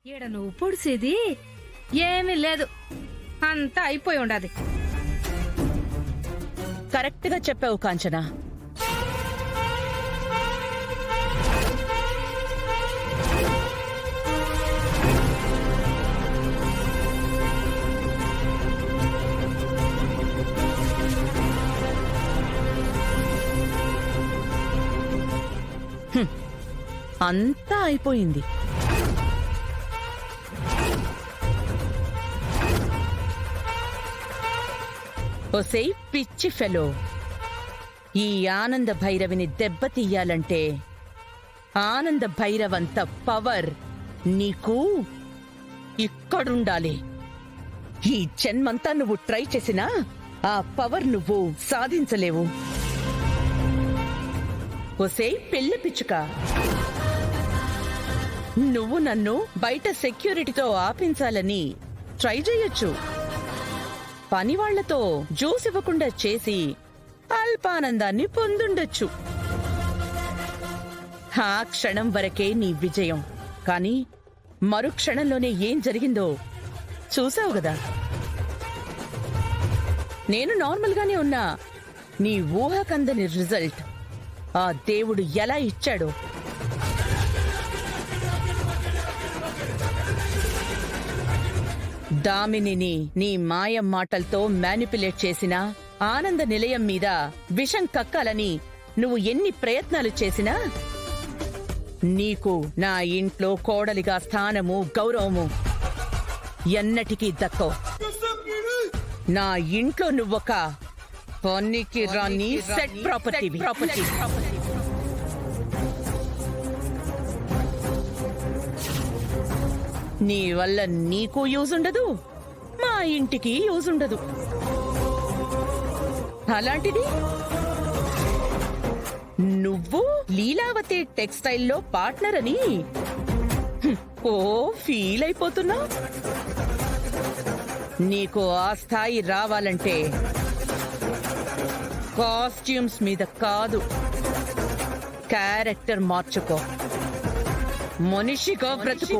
ఈడ నువ్వు పొడిసేది ఏమీ లేదు, అంతా అయిపోయి ఉండదు. కరెక్ట్ గా చెప్పావు కాంచనా. అంతా అయిపోయింది. ఒసేయ్ పిచ్చి ఫెలో, ఈ ఆనంద భైరవిని దెబ్బతీయాలంటే ఆనంద భైరవంత పవర్ నీకు ఇక్కడుండాలి. ఈ జన్మంతా నువ్వు ట్రై చేసినా ఆ పవర్ నువ్వు సాధించలేవు. ఒసేయ్ పిల్ల పిచ్చుక, నువ్వు నన్ను బయట సెక్యూరిటీతో ఆపించాలని ట్రై చేయొచ్చు. పనివాళ్లతో జ్యూస్ ఇవ్వకుండా చేసి అల్పానందాన్ని పొందుండొచ్చు. ఆ క్షణం వరకే నీ విజయం. కాని మరుక్షణంలోనే ఏం జరిగిందో చూసావు గదా. నేను నార్మల్గానే ఉన్నా, నీ ఊహకందని రిజల్ట్ ఆ దేవుడు ఎలా ఇచ్చాడో. దామినిని నీ మాయం మాటలతో మ్యానిపులేట్ చేసిన ఆనంద నిలయం మీద విషం కక్కాలని నువ్వు ఎన్ని ప్రయత్నాలు చేసినా నీకు నా ఇంట్లో కోడలిగా స్థానము గౌరవము ఎన్నటికీ దక్కవు. నా ఇంట్లో నువ్వొక పనికి రాని సెట్ ప్రాపర్టీ. నీ వల్ల నీకు యూజ్ ఉండదు, మా ఇంటికి యూజ్ ఉండదు. అలాంటిది నువ్వు లీలావతి టెక్స్టైల్లో పార్ట్నర్ అని ఓ ఫీల్ అయిపోతున్నా. నీకు ఆ స్థాయి రావాలంటే కాస్ట్యూమ్స్ మీద కాదు, క్యారెక్టర్ మార్చుకో. మనిషిగా బ్రతుకు.